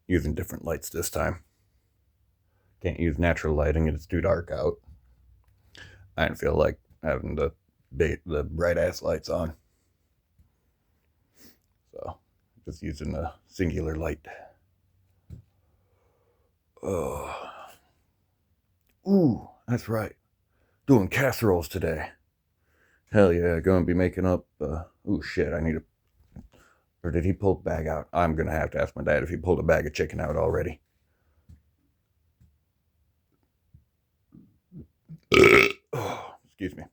using different lights this time. Can't use natural lighting, it's too dark out. I didn't feel like having the bright ass lights on. So just using a singular light. Oh. Ooh, that's right. Doing casseroles today. Hell yeah, gonna be making up. Oh shit, I need a. Or did he pull the bag out? I'm gonna have to ask my dad if he pulled a bag of chicken out already. Oh, excuse me.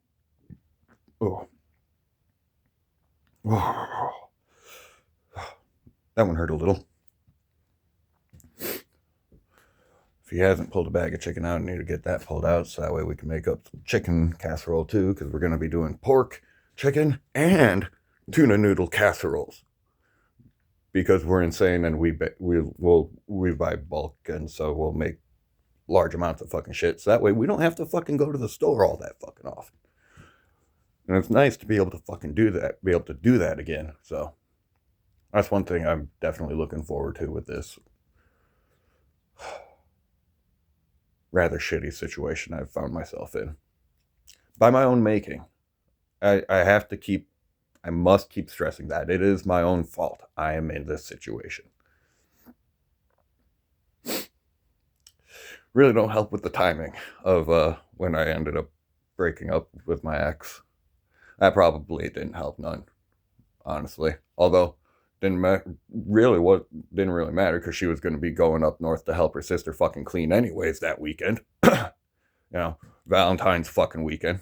Oh. Oh. That one hurt a little. If he hasn't pulled a bag of chicken out, I need to get that pulled out so that way we can make up some chicken casserole too, because we're going to be doing pork, chicken, and tuna noodle casseroles. Because we're insane and we buy bulk, and so we'll make large amounts of fucking shit. So that way we don't have to fucking go to the store all that fucking often. And it's nice to be able to fucking do that, be able to do that again. So that's one thing I'm definitely looking forward to with this rather shitty situation I've found myself in. By my own making. I must keep stressing that. It is my own fault. I am in this situation. Really don't help with the timing of when I ended up breaking up with my ex. That probably didn't help none, honestly. Although didn't really matter because she was going to be going up north to help her sister fucking clean anyways that weekend. Valentine's fucking weekend.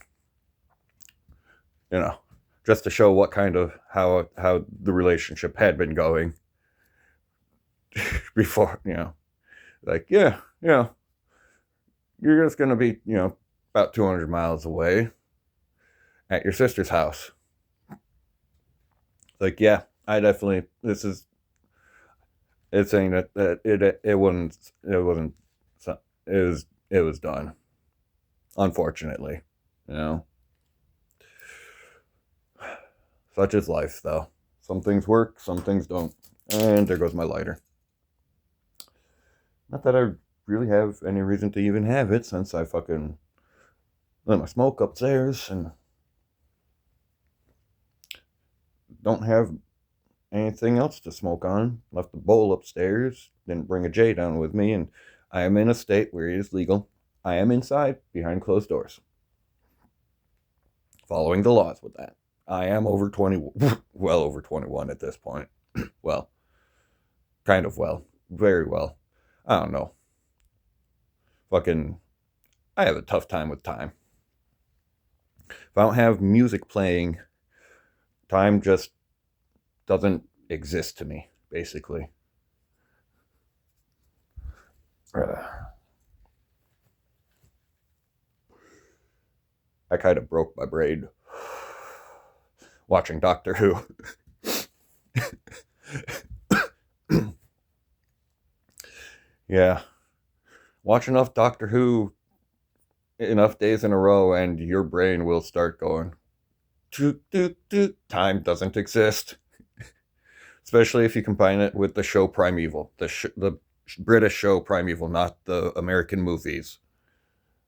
Just to show what kind of how the relationship had been going before. Like you're just going to be about 200 miles away at your sister's house. Like, yeah, I definitely, it's saying that it was done, unfortunately. you know Such is life, though. Some things work, some things don't. And there goes my lighter. Not that I really have any reason to even have it, since I fucking let my smoke upstairs and don't have anything else to smoke on. Left the bowl upstairs, didn't bring a J down with me, and I am in a state where it is legal. I am inside, behind closed doors, following the laws with that. I am over 20, well over 21 at this point. Well, kind of well, very well. I don't know. Fucking, I have a tough time with time. If I don't have music playing, time just doesn't exist to me, basically. I kind of broke my brain watching Doctor Who. Yeah. Watch enough Doctor Who enough days in a row and your brain will start going, time doesn't exist. Especially if you combine it with the show Primeval, the British show Primeval, not the American movies,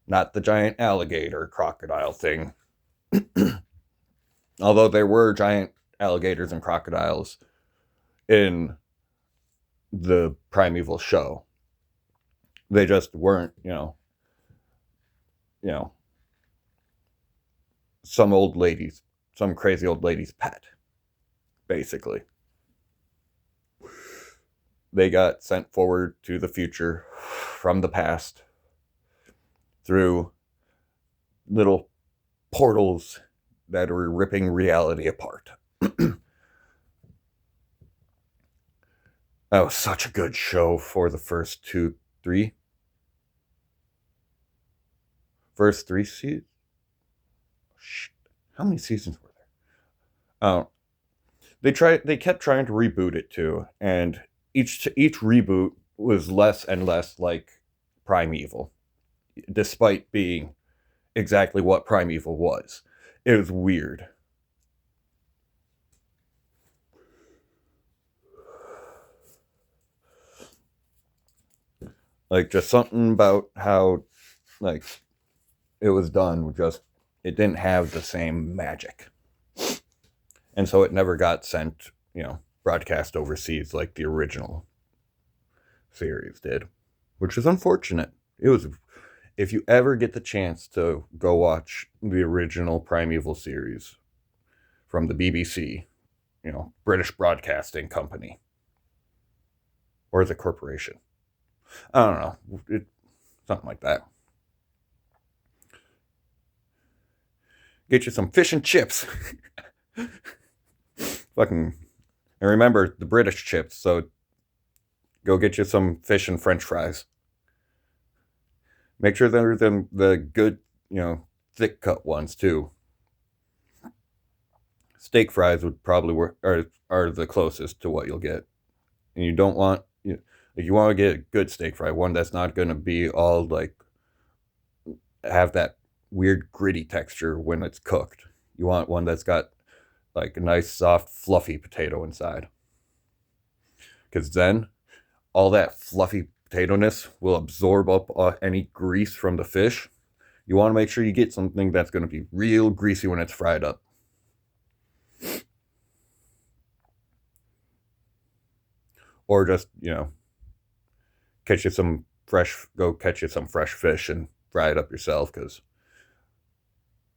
not the giant alligator crocodile thing. Although there were giant alligators and crocodiles in the Primeval show, they just weren't, some crazy old lady's pet, basically. They got sent forward to the future from the past through little portals that were ripping reality apart. That was such a good show for the first three seasons. How many seasons were there? They kept trying to reboot it too, and each reboot was less and less like Primeval, despite being exactly what Primeval was. It was weird. Like, just something about how, like, it was done, just, it didn't have the same magic. And so it never got sent, broadcast overseas like the original series did, which is unfortunate. It was, if you ever get the chance to go watch the original Primeval series from the BBC, British Broadcasting Company, or the corporation, I don't know, something like that. Get you some fish and chips. Fucking, and remember the British chips, so go get you some fish and French fries. Make sure they're the good, thick cut ones too. Steak fries would probably work, are the closest to what you'll get. And you don't want, if you want to get a good steak fry, one that's not going to be all like, have that weird gritty texture when it's cooked. You want one that's got like a nice soft fluffy potato inside, because then all that fluffy potato-ness will absorb up any grease from the fish. You want to make sure you get something that's going to be real greasy when it's fried up. Or just, catch you some fresh fish and fry it up yourself, because,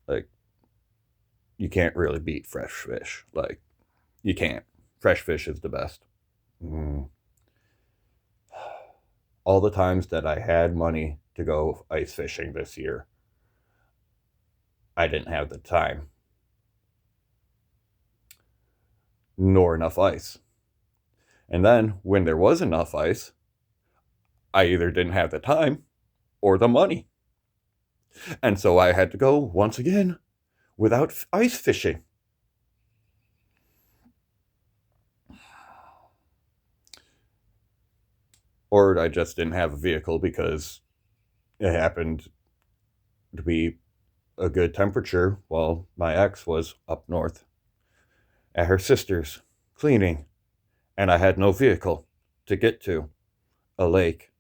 like, you can't really beat fresh fish. Like, you can't. Fresh fish is the best. All the times that I had money to go ice fishing this year, I didn't have the time nor enough ice. And then when there was enough ice, I either didn't have the time or the money. And so I had to go once again without ice fishing. Or I just didn't have a vehicle because it happened to be a good temperature while my ex was up north at her sister's cleaning, and I had no vehicle to get to a lake.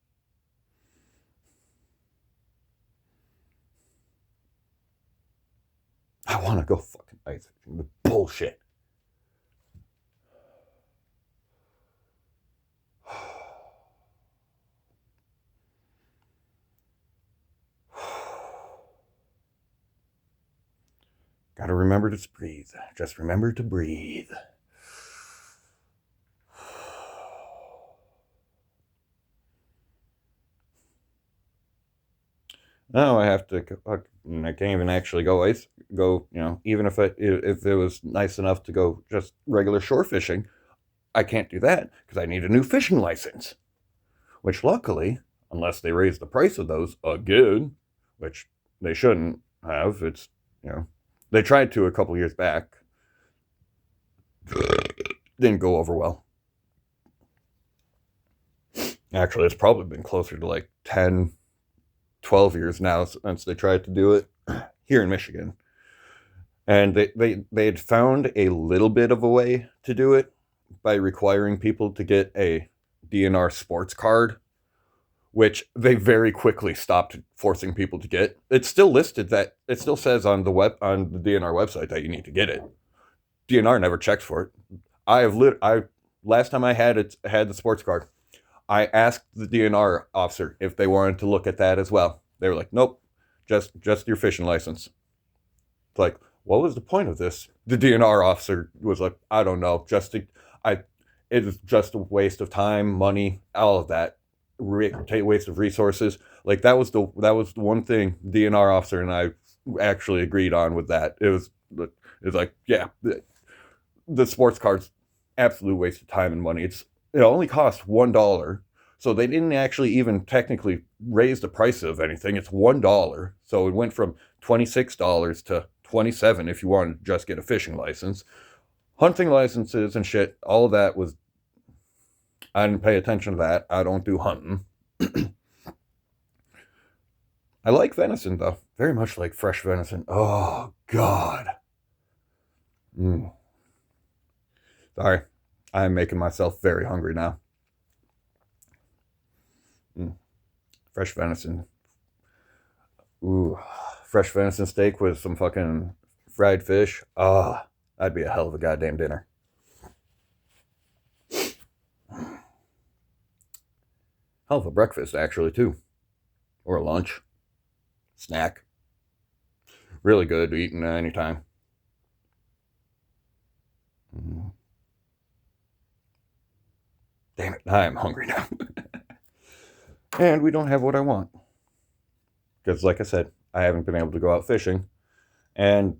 I want to go fucking ice fishing. Bullshit. Gotta remember to breathe. Just remember to breathe. Now I have to. I can't even actually go ice. Go, even if it was nice enough to go just regular shore fishing, I can't do that because I need a new fishing license. Which luckily, unless they raise the price of those again, which they shouldn't have, it's they tried to a couple years back. Didn't go over well. Actually, it's probably been closer to like 10, 12 years now since they tried to do it here in Michigan. And they had found a little bit of a way to do it by requiring people to get a DNR sports card, which they very quickly stopped forcing people to get. It's still listed that it still says on the DNR website that you need to get it. DNR never checks for it. I last time I had the sports card, I asked the DNR officer if they wanted to look at that as well. They were like, "Nope, just your fishing license." It's like, what was the point of this? The DNR officer was like, "I don't know. It's just a waste of time, money, all of that, waste of resources." Like that was the one thing DNR officer and I actually agreed on with that. It was like, yeah, the sports card's absolute waste of time and money. It only costs $1. So they didn't actually even technically raise the price of anything. It's $1. So it went from $26 to $27 if you wanted to just get a fishing license. Hunting licenses and shit, all of that was, I didn't pay attention to that. I don't do hunting. I like venison though. Very much like fresh venison. Oh God. Sorry. I'm making myself very hungry now. fresh venison. Ooh, fresh venison steak with some fucking fried fish. Ah, that'd be a hell of a goddamn dinner. Hell of a breakfast, actually, too. Or a lunch. Snack. Really good eating at any time. Damn it, I am hungry now. And we don't have what I want. Because, like I said, I haven't been able to go out fishing. And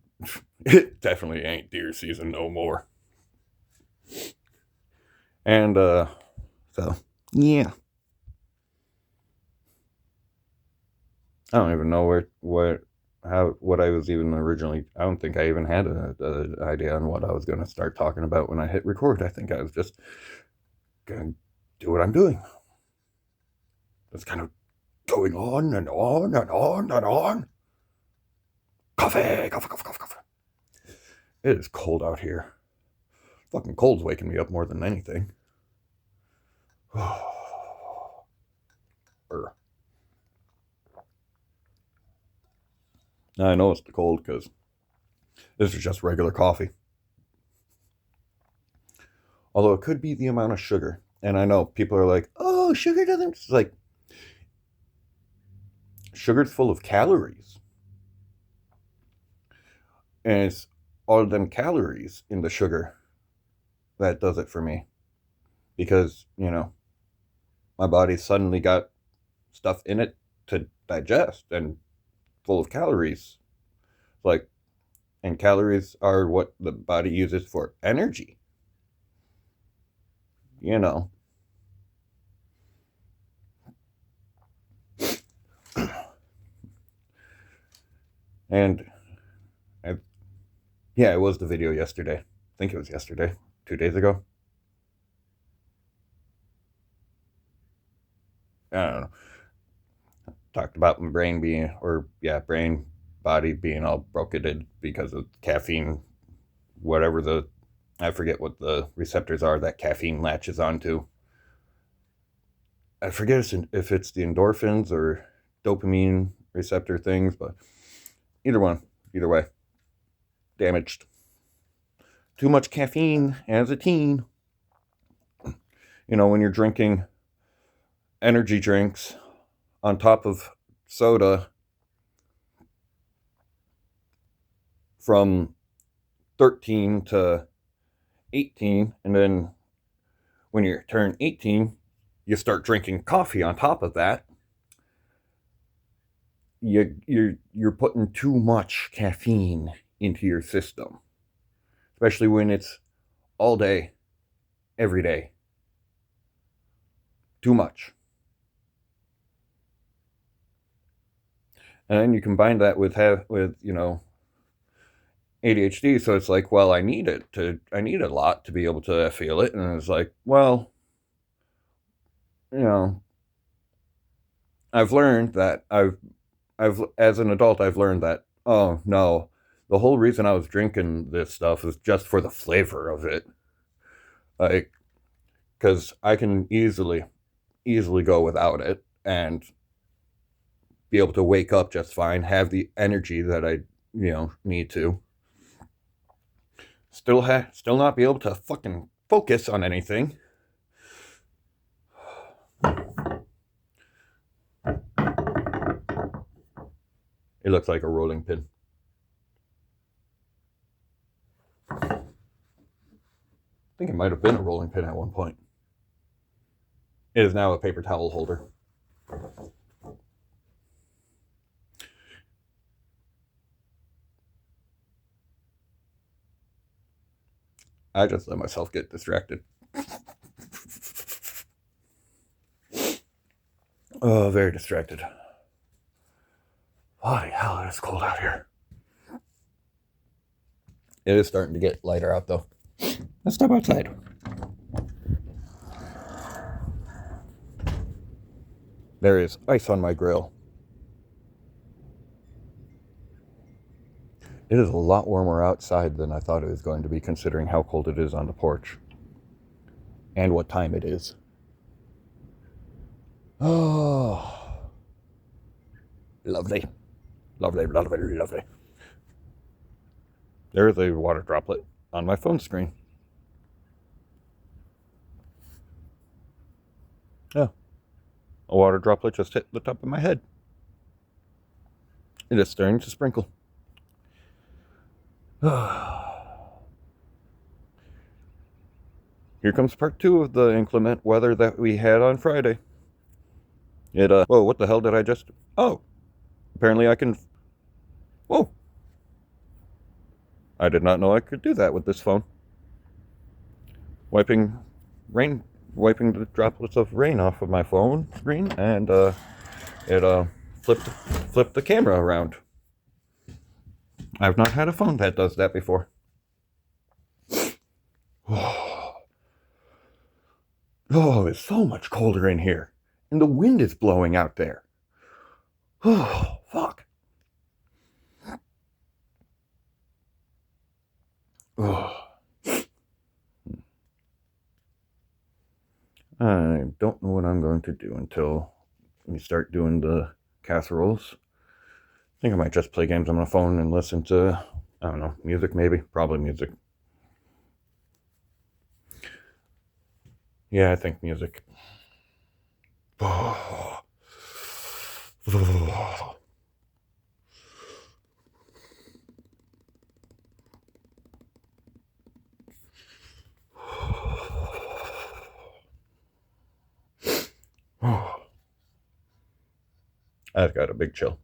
it definitely ain't deer season no more. And, so, yeah. I don't even know what I was even originally. I don't think I even had an idea on what I was going to start talking about when I hit record. I think I was just going to do what I'm doing. It's kind of going on and on and on and on. Coffee, coffee, coffee, coffee, coffee. It is cold out here. Fucking cold's waking me up more than anything. Now I know it's the cold because this is just regular coffee. Although it could be the amount of sugar. And I know people are like, oh, sugar doesn't. It's like, sugar's full of calories. And it's all them calories in the sugar that does it for me. Because, you know, my body suddenly got stuff in it to digest and full of calories. Like, and calories are what the body uses for energy. You know. And yeah, it was the video yesterday. I think it was yesterday, 2 days ago. I don't know. Talked about my brain being, brain, body being all broken because of caffeine, whatever I forget what the receptors are that caffeine latches onto. I forget if it's the endorphins or dopamine receptor things, but either way, damaged. Too much caffeine as a teen. You know, when you're drinking energy drinks on top of soda from 13 to 18, and then when you turn 18, you start drinking coffee on top of that. You're putting too much caffeine into your system, especially when it's all day, every day. Too much. And then you combine that with you know, ADHD, so it's like, well, I need a lot to be able to feel it, and it's like, well, you know, I've learned that I've as an adult I've learned that, oh no, the whole reason I was drinking this stuff is just for the flavor of it, like, because I can easily go without it and be able to wake up just fine, have the energy that I need to. Still not be able to fucking focus on anything. It looks like a rolling pin. I think it might have been a rolling pin at one point. It is now a paper towel holder. I just let myself get distracted. Oh, very distracted. Holy hell, it is cold out here. It is starting to get lighter out, though. Let's step outside. There is ice on my grill. It is a lot warmer outside than I thought it was going to be, considering how cold it is on the porch. And what time it is. Oh. Lovely. Lovely, lovely, lovely. There's a water droplet on my phone screen. Yeah. A water droplet just hit the top of my head. It is starting to sprinkle. Here comes part 2 of the inclement weather that we had on Friday. Whoa, what the hell did I just... Oh, apparently I can... Whoa. I did not know I could do that with this phone. Wiping the droplets of rain off of my phone screen, and it flipped the camera around. I've not had a phone that does that before. Oh, it's so much colder in here. And the wind is blowing out there. Oh, fuck. Oh. I don't know what I'm going to do until we start doing the casseroles. I think I might just play games on my phone and listen to, I don't know, music maybe. Probably music. Yeah, I think music. Oh. I've got a big chill.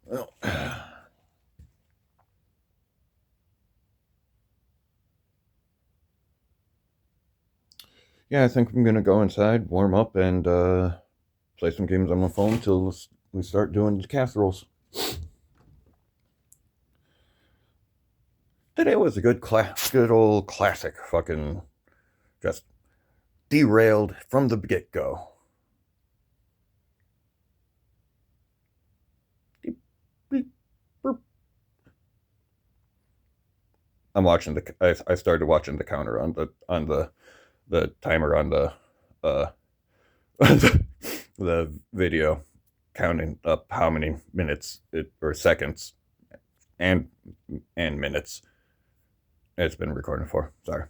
Well, yeah, I think I'm gonna go inside, warm up, and play some games on my phone till we start doing the casseroles. Today was a good old classic fucking just derailed from the get-go. I'm watching I started watching the counter on the timer on the uh the video, counting up how many minutes or seconds and minutes it's been recording for. Sorry.